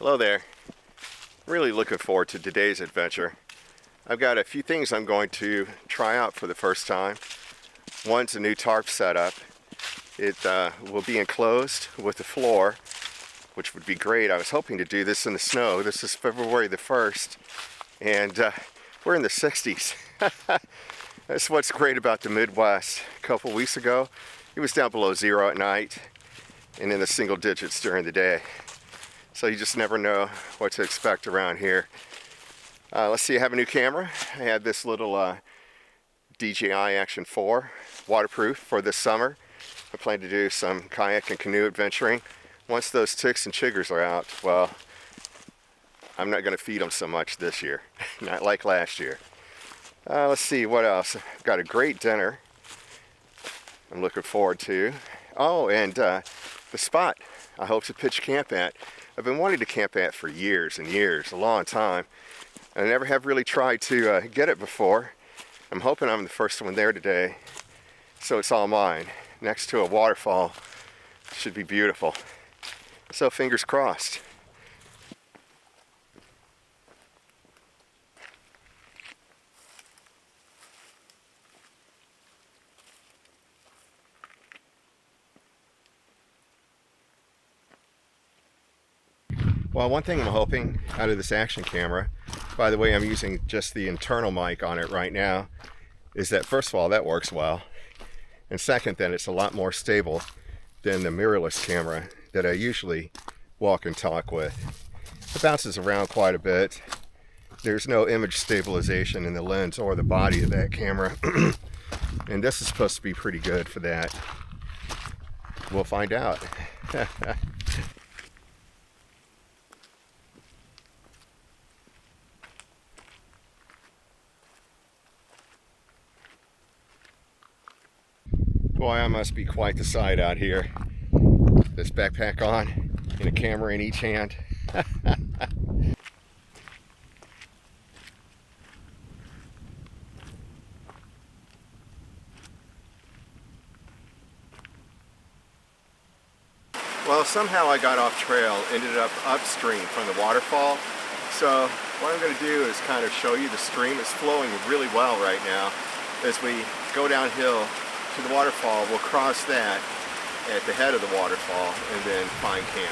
Hello there. Really looking forward to today's adventure. I've got a few things I'm going to try out for the first time. One's a new tarp setup. It will be enclosed with a floor, which would be great. I was hoping to do this in the snow. This is February the 1st, and we're in the 60s. That's what's great about the Midwest. A couple weeks ago, it was down below zero at night and in the single digits during the day. So you just never know what to expect around here. Let's see, I have a new camera. I had this little DJI Action 4 waterproof for this summer. I plan to do some kayak and canoe adventuring. Once those ticks and chiggers are out, well, I'm not going to feed them so much this year. Not like last year. Let's see, what else? I've got a great dinner I'm looking forward to. Oh, and the spot I hope to pitch camp at. I've been wanting to camp at for years and years, a long time. I never have really tried to get it before. I'm hoping I'm the first one there today, so it's all mine. Next to a waterfall. Should be beautiful. So fingers crossed. Well, one thing I'm hoping out of this action camera, by the way, I'm using just the internal mic on it right now, is that first of all, that works well. And second, that it's a lot more stable than the mirrorless camera that I usually walk and talk with. It bounces around quite a bit. There's no image stabilization in the lens or the body of that camera. And this is supposed to be pretty good for that. We'll find out. Boy, I must be quite the sight out here. This backpack on, and a camera in each hand. Well, somehow I got off trail, ended up upstream from the waterfall. So what I'm going to do is kind of show you the stream. It's flowing really well right now. As we go downhill to the waterfall, we'll cross that at the head of the waterfall and then find camp.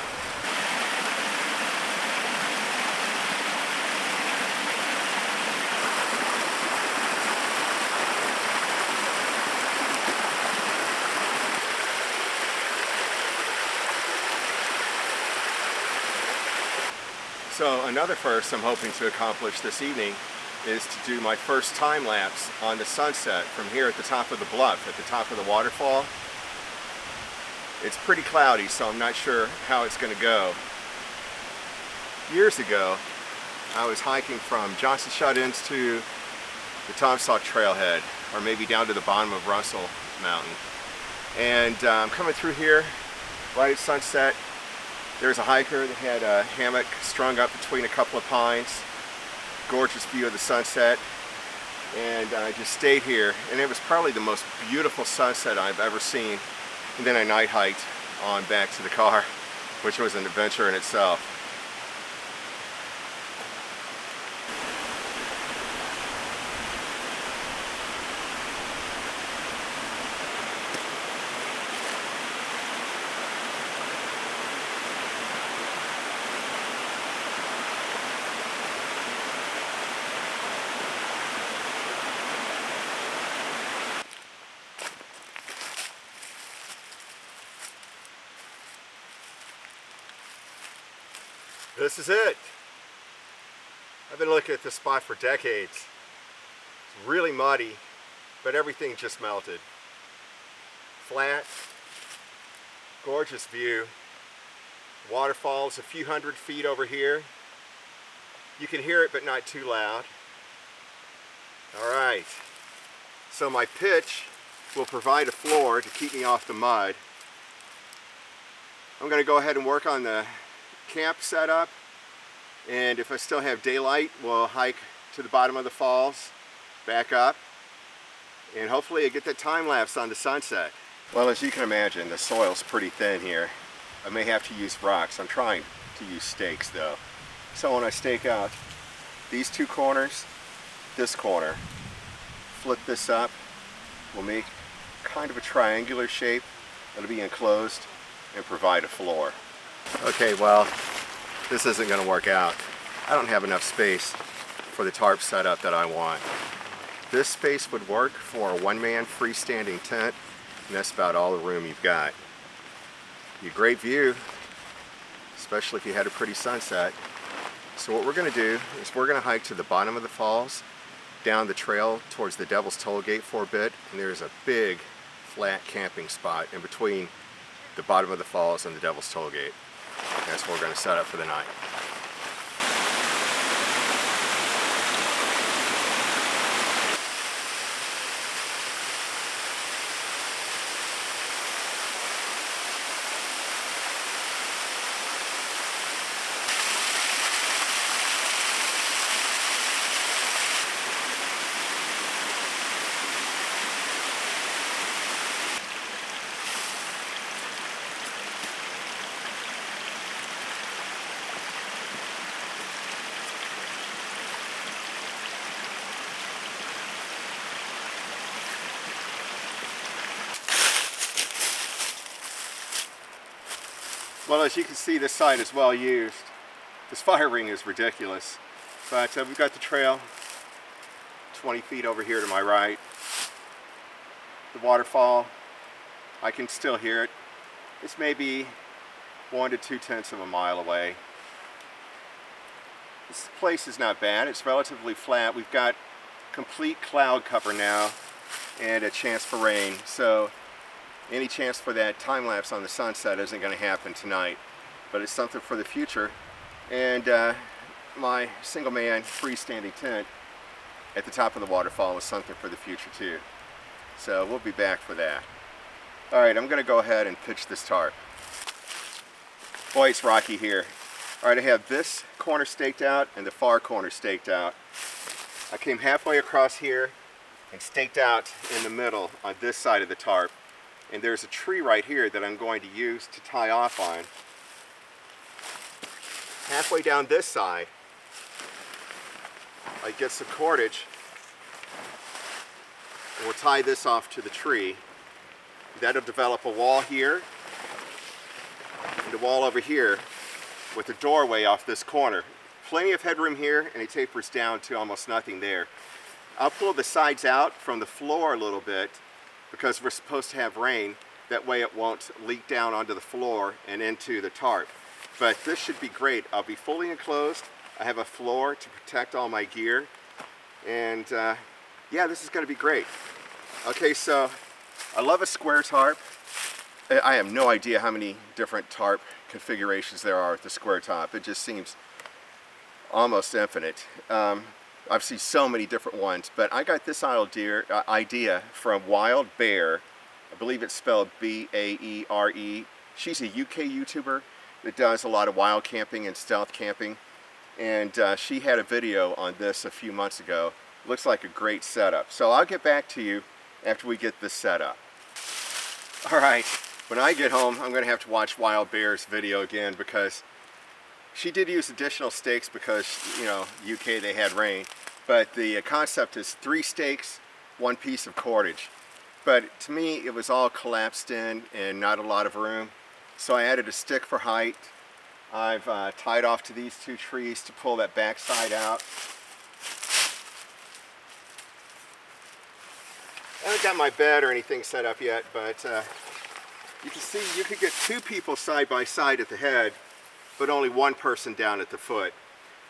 So another first I'm hoping to accomplish this evening is to do my first time lapse on the sunset from here at the top of the bluff, at the top of the waterfall. It's pretty cloudy, so I'm not sure how it's going to go. Years ago, I was hiking from Johnson Shut-ins to the Tom Sauk trailhead, or maybe down to the bottom of Russell Mountain. And I'm coming through here right at sunset. There's a hiker that had a hammock strung up between a couple of pines. Gorgeous view of the sunset, and I just stayed here, and it was probably the most beautiful sunset I've ever seen. And then I night hiked on back to the car, which was an adventure in itself. This is it. I've been looking at this spot for decades. It's really muddy, but everything just melted. Flat, gorgeous view. Waterfalls a few hundred feet over here. You can hear it, but not too loud. All right, so my pitch will provide a floor to keep me off the mud. I'm going to go ahead and work on the camp setup, and if I still have daylight, we'll hike to the bottom of the falls, back up, and hopefully I get that time lapse on the sunset. Well, as you can imagine, the soil's pretty thin here. I may have to use rocks. I'm trying to use stakes though. So when I stake out these two corners, this corner, flip this up, we'll make kind of a triangular shape that'll be enclosed and provide a floor. Okay, well, this isn't going to work out. I don't have enough space for the tarp setup that I want. This space would work for a one-man freestanding tent, and that's about all the room you've got. A great view, especially if you had a pretty sunset. So what we're going to do is we're going to hike to the bottom of the falls, down the trail towards the Devil's Toll Gate for a bit, and there's a big flat camping spot in between the bottom of the falls and the Devil's Toll Gate. That's where we're going to set up for the night. Well, as you can see, this site is well used. This fire ring is ridiculous, but we've got the trail 20 feet over here to my right. The waterfall, I can still hear it. It's maybe 1 to 2/10 of a mile away. This place is not bad. It's relatively flat. We've got complete cloud cover now and a chance for rain. So any chance for that time lapse on the sunset isn't going to happen tonight, but it's something for the future. And my single man freestanding tent at the top of the waterfall is something for the future too. So we'll be back for that. All right, I'm going to go ahead and pitch this tarp. Boy, it's rocky here. All right, I have this corner staked out and the far corner staked out. I came halfway across here and staked out in the middle on this side of the tarp. And there's a tree right here that I'm going to use to tie off on. Halfway down this side, I get some cordage, and we'll tie this off to the tree. That'll develop a wall here, and a wall over here, with a doorway off this corner. Plenty of headroom here, and it tapers down to almost nothing there. I'll pull the sides out from the floor a little bit, because we're supposed to have rain. That way it won't leak down onto the floor and into the tarp. But this should be great. I'll be fully enclosed. I have a floor to protect all my gear. And yeah, this is going to be great. Okay, so I love a square tarp. I have no idea how many different tarp configurations there are with the square top. It just seems almost infinite. I've seen so many different ones, but I got this idea from Wild Bear. I believe it's spelled B-A-E-R-E. She's a UK YouTuber that does a lot of wild camping and stealth camping, and she had a video on this a few months ago. Looks like a great setup. So I'll get back to you after we get this set up. All right, when I get home, I'm going to have to watch Wild Bear's video again, because she did use additional stakes because, you know, UK, they had rain. But the concept is 3 stakes, 1 piece of cordage. But to me, it was all collapsed in and not a lot of room. So I added a stick for height. I've tied off to these 2 trees to pull that back side out. I haven't got my bed or anything set up yet, but you can see you could get 2 people side by side at the head, but only 1 person down at the foot.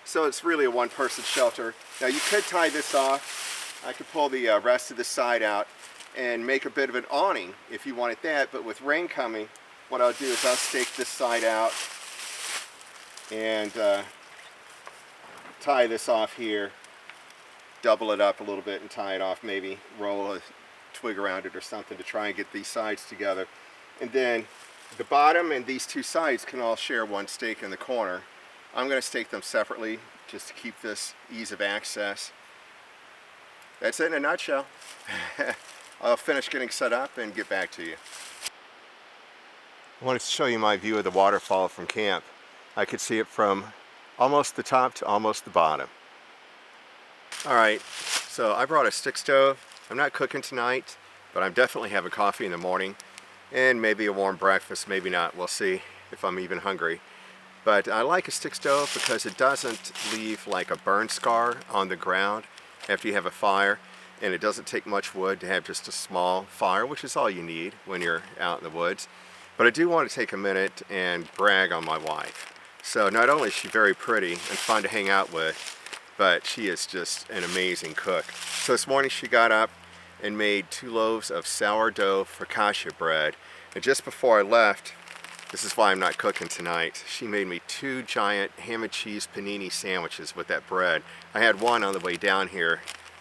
So it's really a 1-person shelter. Now you could tie this off. I could pull the rest of the side out and make a bit of an awning if you wanted that, but with rain coming, what I'll do is I'll stake this side out and tie this off here, double it up a little bit and tie it off, maybe roll a twig around it or something to try and get these sides together. And then the bottom and these 2 sides can all share 1 stake in the corner. I'm going to stake them separately just to keep this ease of access. That's it in a nutshell. I'll finish getting set up and get back to you. I wanted to show you my view of the waterfall from camp. I could see it from almost the top to almost the bottom. Alright, so I brought a stick stove. I'm not cooking tonight, but I'm definitely having coffee in the morning and maybe a warm breakfast, maybe not. We'll see if I'm even hungry. But I like a stick stove because it doesn't leave like a burn scar on the ground after you have a fire, and it doesn't take much wood to have just a small fire, which is all you need when you're out in the woods. But I do want to take a minute and brag on my wife. So not only is she very pretty and fun to hang out with, but she is just an amazing cook. So this morning she got up and made 2 loaves of sourdough focaccia bread. And just before I left, this is why I'm not cooking tonight, she made me 2 giant ham and cheese panini sandwiches with that bread. I had one on the way down here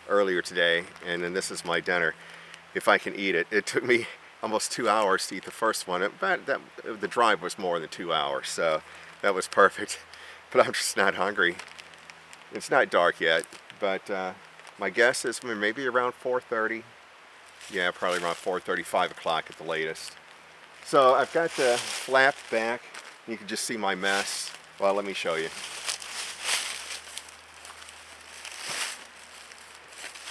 earlier today, and then this is my dinner, if I can eat it. It took me almost 2 hours to eat the first one, but the drive was more than 2 hours, so that was perfect. But I'm just not hungry. It's not dark yet, but my guess is maybe around 4:30. Yeah, probably around 4:30, 5 o'clock at the latest. So I've got the flap back. You can just see my mess. Well, let me show you.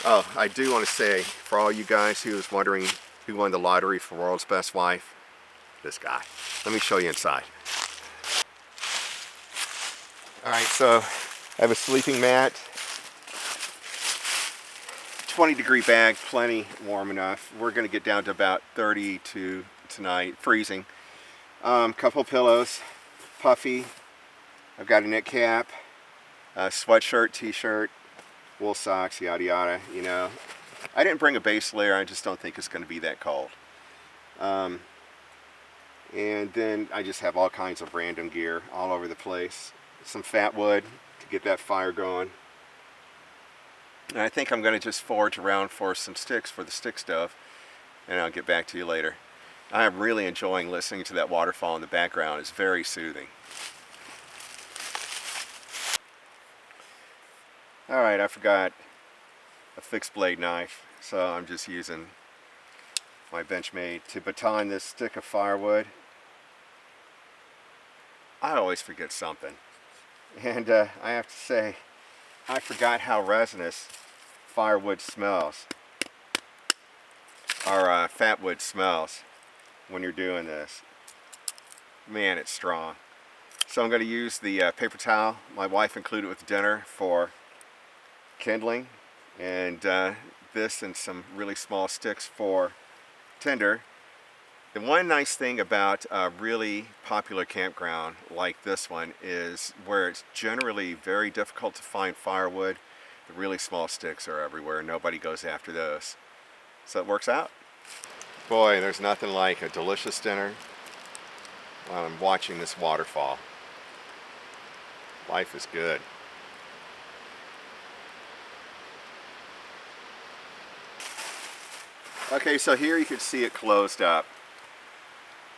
Oh, I do want to say, for all you guys who was wondering who won the lottery for World's Best Wife, this guy. Let me show you inside. Alright, so I have a sleeping mat, 20-degree bag, plenty warm enough. We're going to get down to about 32 tonight, freezing. Couple pillows, puffy. I've got a knit cap, a sweatshirt, t-shirt, wool socks, yada yada, you know. I didn't bring a base layer, I just don't think it's going to be that cold. And then I just have all kinds of random gear all over the place. Some fat wood to get that fire going. And I think I'm going to just forage around for some sticks for the stick stove, and I'll get back to you later. I am really enjoying listening to that waterfall in the background. It's very soothing. Alright, I forgot a fixed blade knife, so I'm just using my Benchmade to baton this stick of firewood. I always forget something. And I have to say, I forgot how resinous firewood smells, or fat wood smells when you're doing this. Man, it's strong. So I'm going to use the paper towel my wife included with dinner for kindling, and this and some really small sticks for tinder. The one nice thing about a really popular campground like this one is where it's generally very difficult to find firewood, the really small sticks are everywhere. Nobody goes after those. So it works out. Boy, there's nothing like a delicious dinner while I'm watching this waterfall. Life is good. Okay, so here you can see it closed up.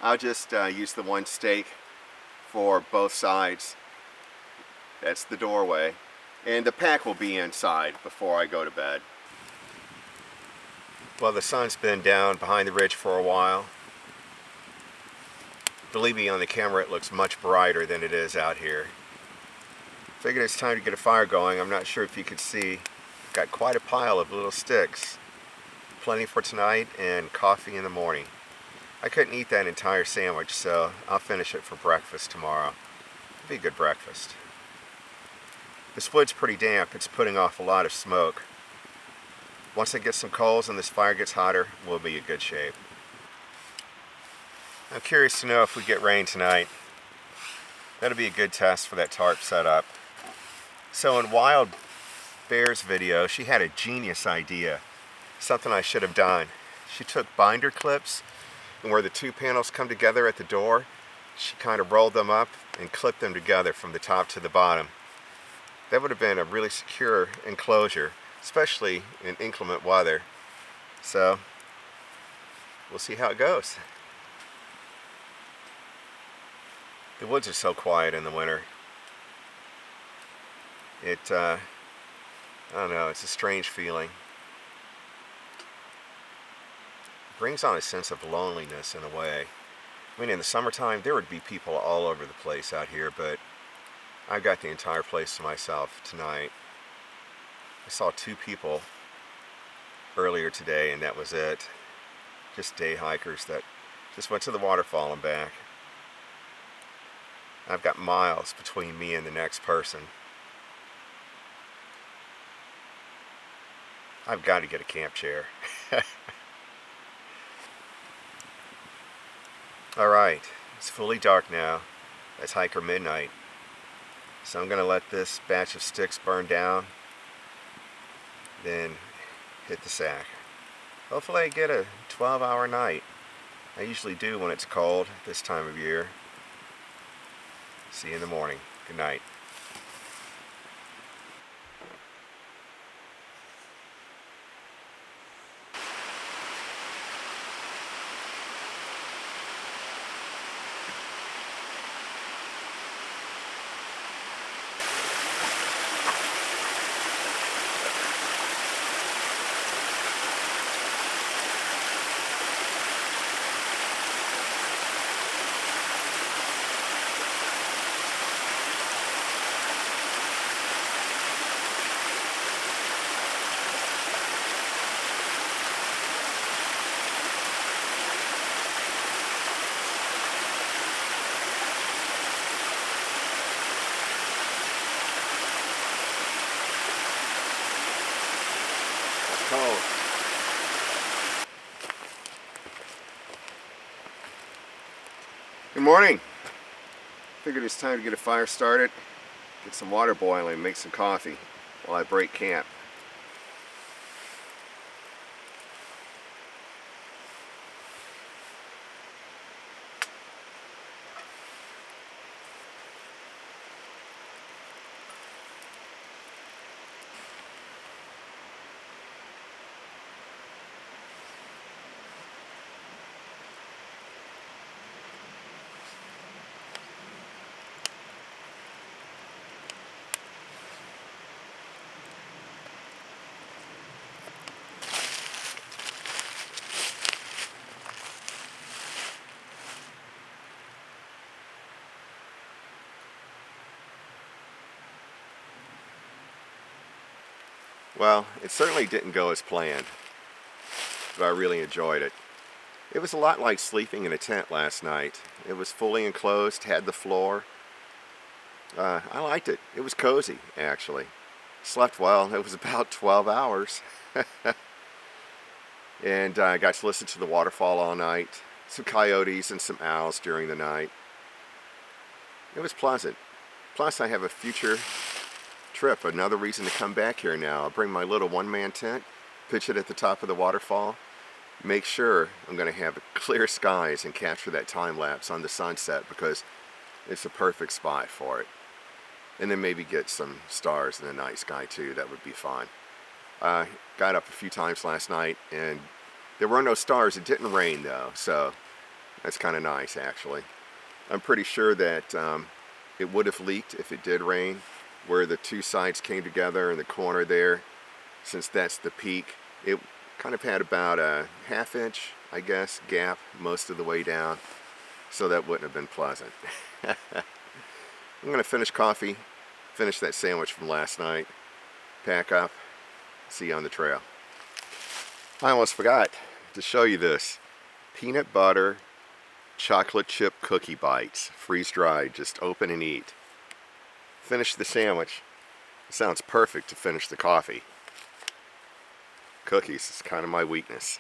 I'll just use the one stake for both sides. That's the doorway. And the pack will be inside before I go to bed. Well, the sun's been down behind the ridge for a while. Believe me, on the camera it looks much brighter than it is out here. Figured it's time to get a fire going. I'm not sure if you could see. Got quite a pile of little sticks. Plenty for tonight and coffee in the morning. I couldn't eat that entire sandwich, so I'll finish it for breakfast tomorrow. It'll be a good breakfast. This wood's pretty damp. It's putting off a lot of smoke. Once I get some coals and this fire gets hotter, we'll be in good shape. I'm curious to know if we get rain tonight. That'll be a good test for that tarp setup. So in Wild Bear's video, she had a genius idea. Something I should have done. She took binder clips, and where the 2 panels come together at the door, she kind of rolled them up and clipped them together from the top to the bottom. That would have been a really secure enclosure, especially in inclement weather. So, we'll see how it goes. The woods are so quiet in the winter. I don't know, it's a strange feeling. Brings on a sense of loneliness in a way. I mean, in the summertime there would be people all over the place out here, but I got the entire place to myself tonight. I saw 2 people earlier today, and that was it. Just day hikers that just went to the waterfall and back. I've got miles between me and the next person. I've got to get a camp chair. Alright, it's fully dark now. It's hiker midnight. So I'm going to let this batch of sticks burn down, then hit the sack. Hopefully I get a 12-hour night. I usually do when it's cold this time of year. See you in the morning. Good night. Cold. Good morning. Figured it's time to get a fire started, get some water boiling, make some coffee while I break camp. Well, it certainly didn't go as planned, but I really enjoyed it. It was a lot like sleeping in a tent last night. It was fully enclosed, had the floor. I liked it. It was cozy, actually. Slept well. It was about 12 hours. And I got to listen to the waterfall all night. Some coyotes and some owls during the night. It was pleasant. Plus, I have a future trip, another reason to come back here now. I'll bring my little one-man tent, pitch it at the top of the waterfall, make sure I'm going to have clear skies and capture that time lapse on the sunset because it's a perfect spot for it. And then maybe get some stars in the night sky too. That would be fun. Got up a few times last night and there were no stars. It didn't rain though, so that's kind of nice actually. I'm pretty sure that it would have leaked if it did rain, where the 2 sides came together in the corner there. Since that's the peak, it kind of had about a ½ inch, I guess, gap most of the way down, so that wouldn't have been pleasant. I'm going to finish coffee, finish that sandwich from last night, pack up, see you on the trail. I almost forgot to show you this. Peanut butter chocolate chip cookie bites, freeze-dried, just open and eat. Finish the sandwich. It sounds perfect to finish the coffee. Cookies is kind of my weakness.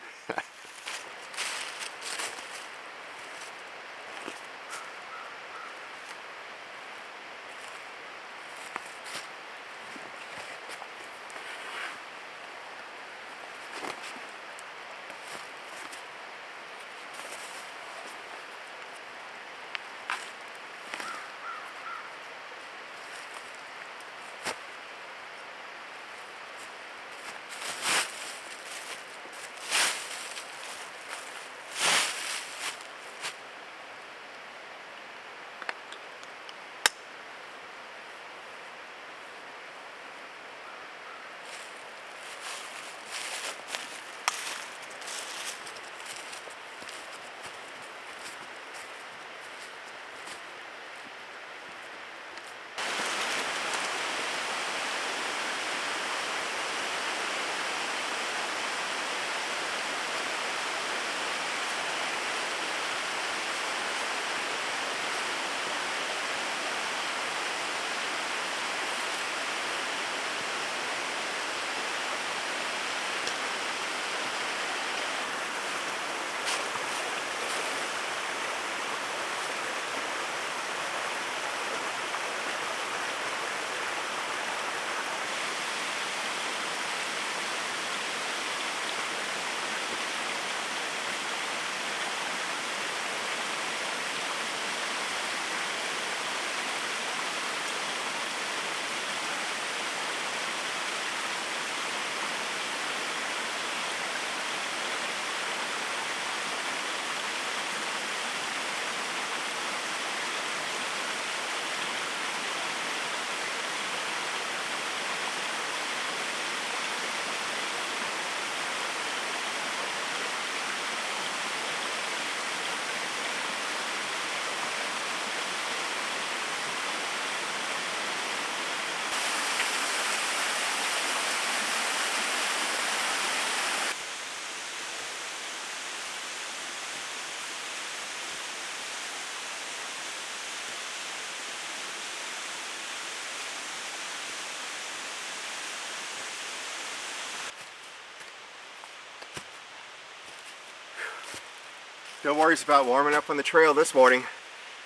No worries about warming up on the trail this morning.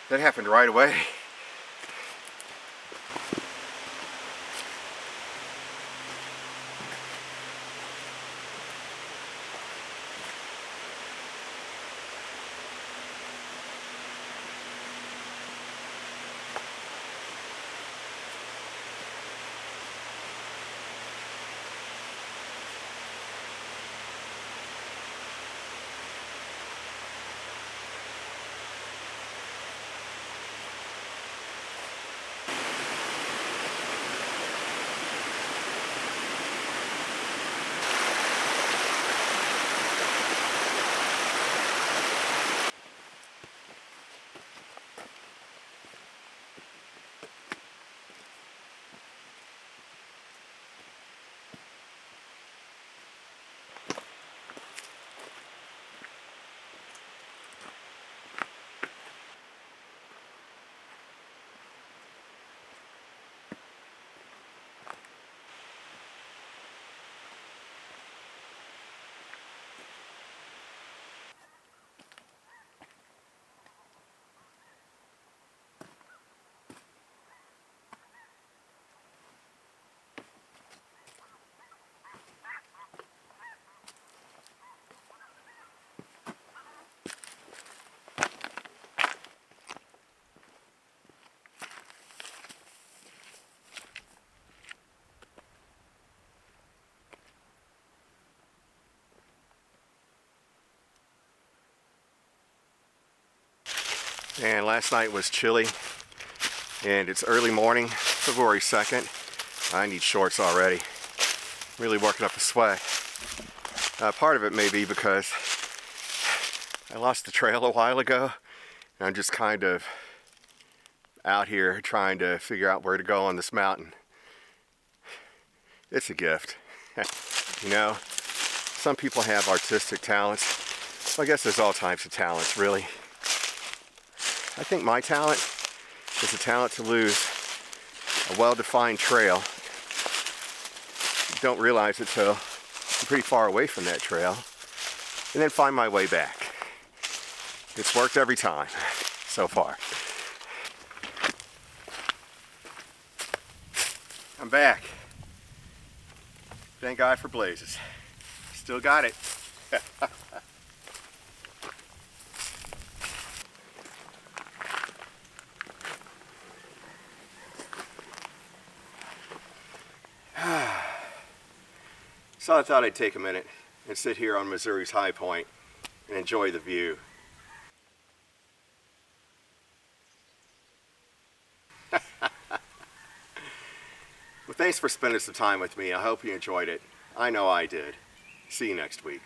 That happened right away. And last night was chilly, and it's early morning, February 2nd. I need shorts already. Really working up a sweat. Part of it may be because I lost the trail a while ago, and I'm just kind of out here trying to figure out where to go on this mountain. It's a gift. You know, some people have artistic talents. Well, I guess there's all types of talents, really. I think my talent is a talent to lose a well-defined trail. Don't realize it till I'm pretty far away from that trail, and then find my way back. It's worked every time so far. I'm back. Thank God for blazes. Still got it. So I thought I'd take a minute and sit here on Missouri's high point and enjoy the view. Well, thanks for spending some time with me. I hope you enjoyed it. I know I did. See you next week.